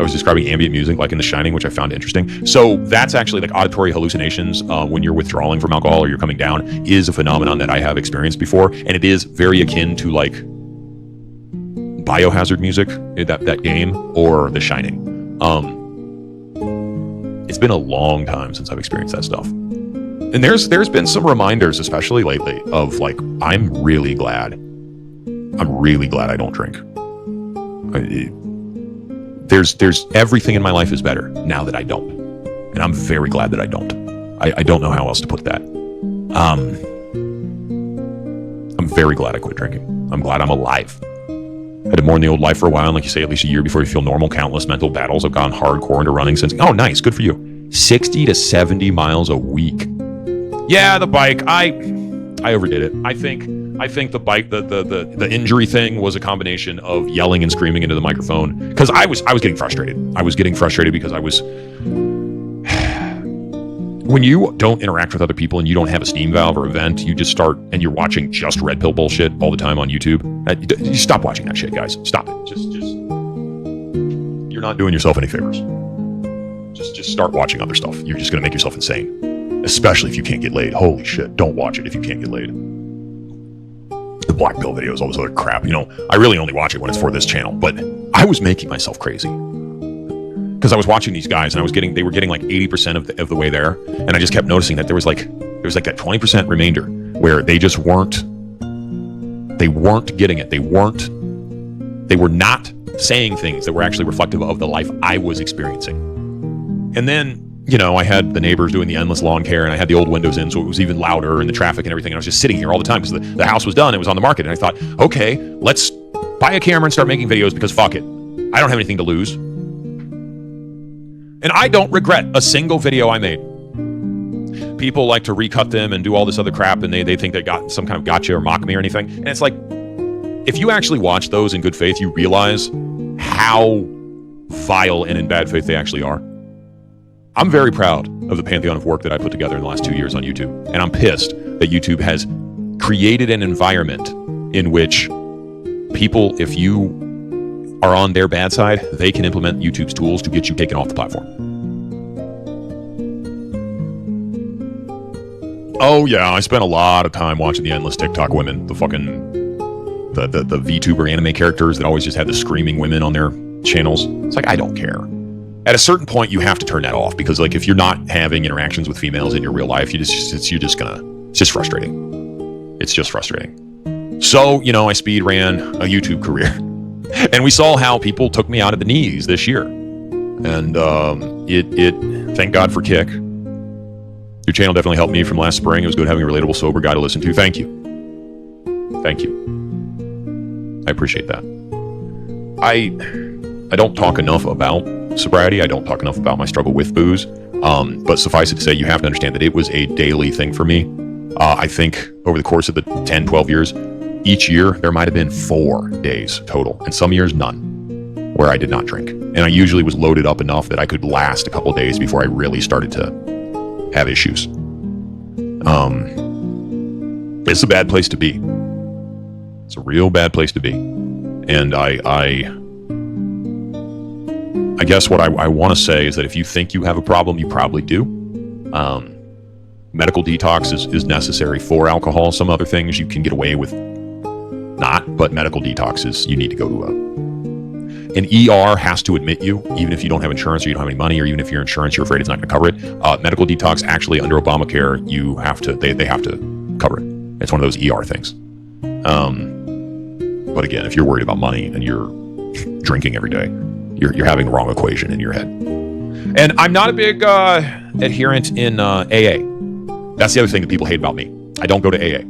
I was describing ambient music like in The Shining, which I found interesting. So that's actually auditory hallucinations when you're withdrawing from alcohol or you're coming down is a phenomenon that I have experienced before. And it is very akin to Biohazard music, that game, or The Shining. It's been a long time since I've experienced that stuff. And there's been some reminders, especially lately, of I'm really glad I don't drink. There's everything in my life is better now that I don't. And I'm very glad that I don't. I don't know how else to put that. I'm very glad I quit drinking. I'm glad I'm alive. I had to mourn the old life for a while, like you say, at least a year before you feel normal. Countless mental battles. I've gone hardcore into running since. Oh, nice. Good for you. 60 to 70 miles a week. Yeah, the bike. I overdid it. I think the bike, the injury thing was a combination of yelling and screaming into the microphone because I was getting frustrated. I was getting frustrated because I was. When you don't interact with other people and you don't have a steam valve or a vent, you just start and you're watching just red pill bullshit all the time on YouTube. You stop watching that shit, guys. Stop it. Just you're not doing yourself any favors. Just start watching other stuff. You're just gonna make yourself insane, especially if you can't get laid. Holy shit! Don't watch it if you can't get laid. The black pill videos, all this other crap. You know, I really only watch it when it's for this channel. But I was making myself crazy. Because I was watching these guys and they were getting like 80% of the way there. And I just kept noticing that there was like that 20% remainder where they just weren't getting it. They were not saying things that were actually reflective of the life I was experiencing. And then, you know, I had the neighbors doing the endless lawn care and I had the old windows in, so it was even louder and the traffic and everything. And I was just sitting here all the time because the house was done. It was on the market. And I thought, okay, let's buy a camera and start making videos because fuck it. I don't have anything to lose. And I don't regret a single video I made. People like to recut them and do all this other crap, and they think they got some kind of gotcha or mock me or anything. And it's like, if you actually watch those in good faith, you realize how vile and in bad faith they actually are. I'm very proud of the pantheon of work that I put together in the last 2 years on YouTube. And I'm pissed that YouTube has created an environment in which people, if you are on their bad side, they can implement YouTube's tools to get you taken off the platform. Oh yeah, I spent a lot of time watching the endless TikTok women, the VTuber anime characters that always just had the screaming women on their channels. It's like, I don't care. At a certain point, you have to turn that off because, like, if you're not having interactions with females in your real life, it's just frustrating. It's just frustrating. So, you know, I speed ran a YouTube career. And we saw how people took me out of the knees this year. And thank God for Kick. Your channel definitely helped me from last spring. It was good having a relatable, sober guy to listen to. Thank you. Thank you. I appreciate that. I don't talk enough about sobriety. I don't talk enough about my struggle with booze. But suffice it to say, you have to understand that it was a daily thing for me. I think over the course of the 10, 12 years, each year, there might have been 4 days total, and some years none, where I did not drink. And I usually was loaded up enough that I could last a couple of days before I really started to have issues. It's a bad place to be. It's a real bad place to be. And I guess what I want to say is that if you think you have a problem, you probably do. Medical detox is necessary for alcohol. Some other things you can get away with not, but medical detox is, you need to go to an ER has to admit you, even if you don't have insurance or you don't have any money, or even if your insurance, you're afraid it's not going to cover it. Medical detox, actually, under Obamacare, they have to cover it. It's one of those ER things. But again, if you're worried about money and you're drinking every day, you're having the wrong equation in your head. And I'm not a big adherent in AA. That's the other thing that people hate about me. I don't go to AA.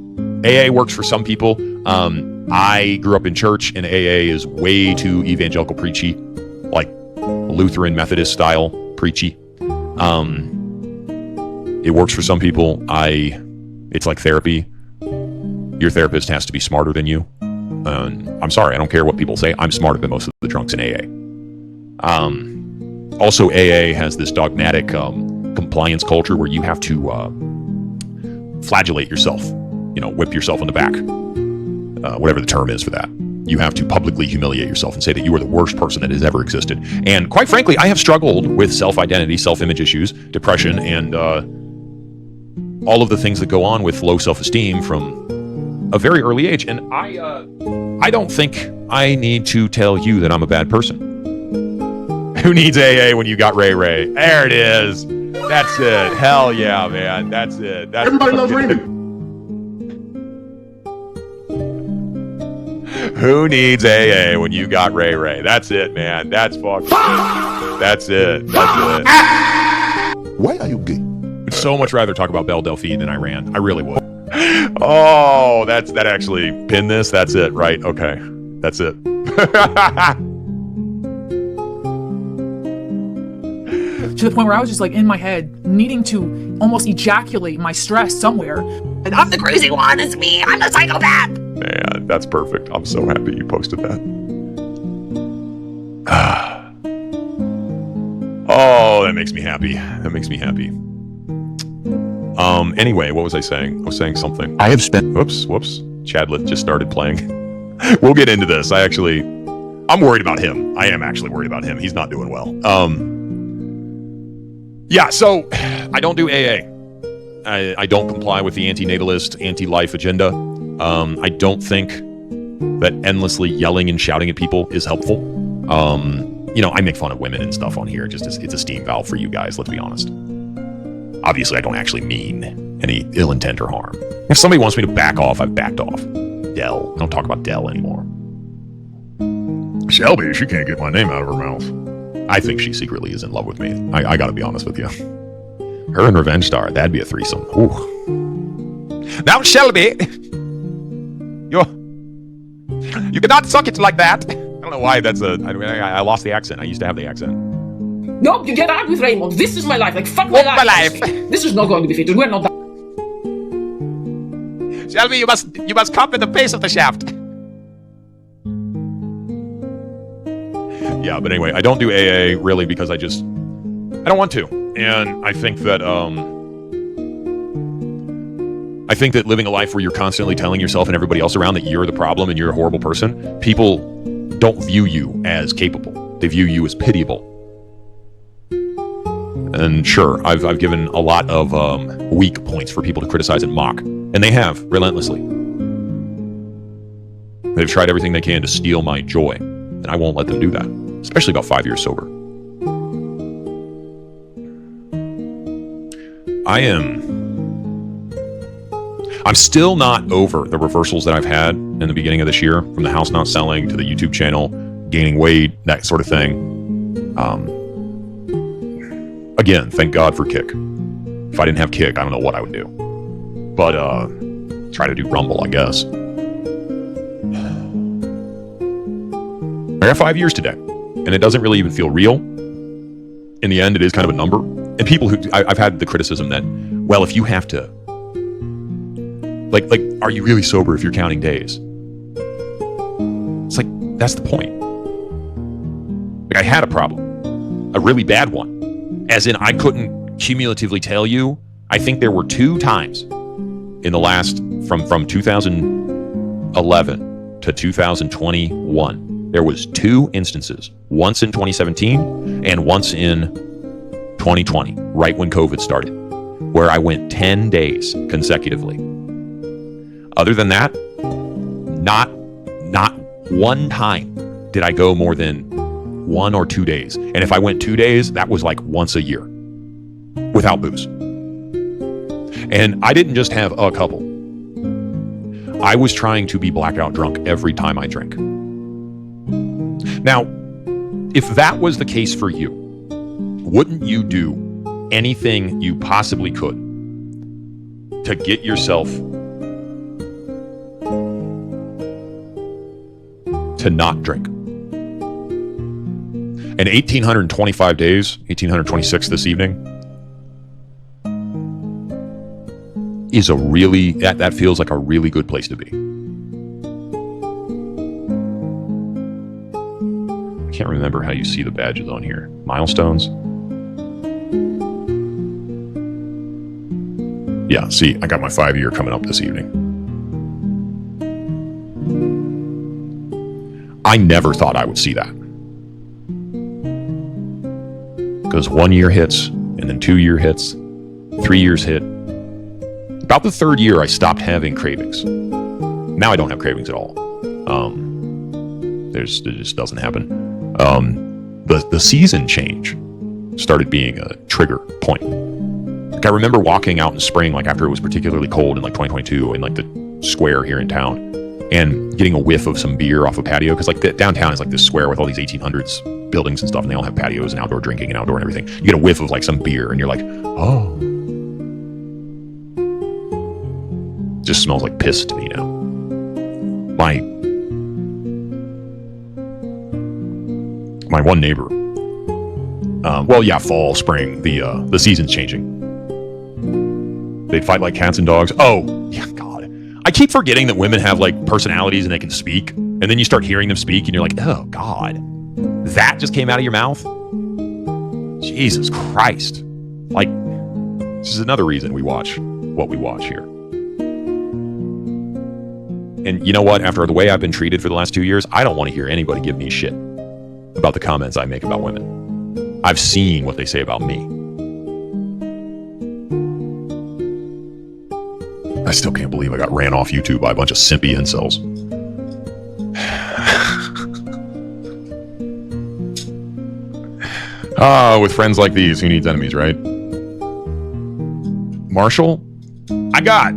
AA works for some people. I grew up in church, and AA is way too evangelical preachy, like Lutheran Methodist style preachy. It works for some people. It's like therapy. Your therapist has to be smarter than you. I'm sorry, I don't care what people say. I'm smarter than most of the drunks in AA. Also, AA has this dogmatic compliance culture where you have to flagellate yourself, whip yourself on the back, whatever the term is for that. You have to publicly humiliate yourself and say that you are the worst person that has ever existed. And quite frankly, I have struggled with self-identity, self-image issues, depression, and all of the things that go on with low self-esteem from a very early age. And I don't think I need to tell you that I'm a bad person. Who needs AA when you got Ray Ray? There it is. That's it. Hell yeah, man. That's it. Everybody loves Raymond. Who needs AA when you got Ray Ray? That's it, man. That's fucking it. That's it. That's it. Why are you gay? so much rather talk about Belle Delphine than Iran. I really would. Oh, that actually pin this. That's it, right? Okay, that's it. To the point where I was just like in my head, needing to almost ejaculate my stress somewhere. And I'm the crazy one. It's me. I'm the psychopath. Man, that's perfect. I'm so happy you posted that. Oh, that makes me happy. That makes me happy. Anyway, what was I saying? I was saying something. I have spent... Whoops. Chadlet just started playing. We'll get into this. I'm worried about him. I am actually worried about him. He's not doing well. Yeah, so I don't do AA. I don't comply with the antinatalist, anti-life agenda. I don't think that endlessly yelling and shouting at people is helpful. I make fun of women and stuff on here. It's a steam valve for you guys, let's be honest. Obviously, I don't actually mean any ill intent or harm. If somebody wants me to back off, I've backed off. Dell. I don't talk about Dell anymore. Shelby, she can't get my name out of her mouth. I think she secretly is in love with me. I gotta be honest with you. Her and Revenge Star, that'd be a threesome. Ooh. Now, Shelby, you cannot suck it like that. I don't know why I lost the accent. I used to have the accent. No, you get out with Raymond. This is my life. Like, fuck my life. This is not going to be fitted. We're not that. Shelby, you must come at the pace of the shaft. Yeah, but anyway, I don't do AA really because I don't want to. And I think that living a life where you're constantly telling yourself and everybody else around that you're the problem and you're a horrible person, people don't view you as capable. They view you as pitiable. And sure, I've given a lot of weak points for people to criticize and mock, and they have relentlessly. They've tried everything they can to steal my joy, and I won't let them do that. Especially about 5 years sober. I'm still not over the reversals that I've had in the beginning of this year, from the house not selling to the YouTube channel, gaining weight, that sort of thing. Again, thank God for Kick. If I didn't have Kick, I don't know what I would do. But try to do Rumble, I guess. I got 5 years today. And it doesn't really even feel real. In the end, it is kind of a number. And people I've had the criticism that, well, if you have to, like, are you really sober if you're counting days? It's like, that's the point. Like, I had a problem, a really bad one. As in, I couldn't cumulatively tell you. I think there were 2 times in the last, from 2011 to 2021. There was 2 instances, once in 2017 and once in 2020, right when COVID started, where I went 10 days consecutively. Other than that, not one time did I go more than 1 or 2 days. And if I went 2 days, that was like once a year without booze. And I didn't just have a couple. I was trying to be blackout drunk every time I drank. Now, if that was the case for you, wouldn't you do anything you possibly could to get yourself to not drink? And 1,825 days, 1,826 this evening, is that feels like a really good place to be. I can't remember how you see the badges on here. Milestones? Yeah, see, I got my 5-year coming up this evening. I never thought I would see that. Because 1 year hits, and then 2 year hits, 3 years hit. About the 3rd year, I stopped having cravings. Now I don't have cravings at all. It just doesn't happen. The season change started being a trigger point. Like, I remember walking out in spring, like after it was particularly cold in like 2022, in like the square here in town, and getting a whiff of some beer off a patio, because like downtown is like this square with all these 1800s buildings and stuff, and they all have patios and outdoor drinking and outdoor and everything. You get a whiff of like some beer, and you're like, oh, just smells like piss to me now. My one neighbor. Well, yeah, fall, spring, the season's changing. They'd fight like cats and dogs. Oh, yeah, God. I keep forgetting that women have like personalities and they can speak. And then you start hearing them speak and you're like, oh, God. That just came out of your mouth? Jesus Christ. Like, this is another reason we watch what we watch here. And you know what? After the way I've been treated for the last 2 years, I don't want to hear anybody give me shit about the comments I make about women. I've seen what they say about me. I still can't believe I got ran off YouTube by a bunch of simpy incels. With friends like these, who needs enemies, right? Marshall? I got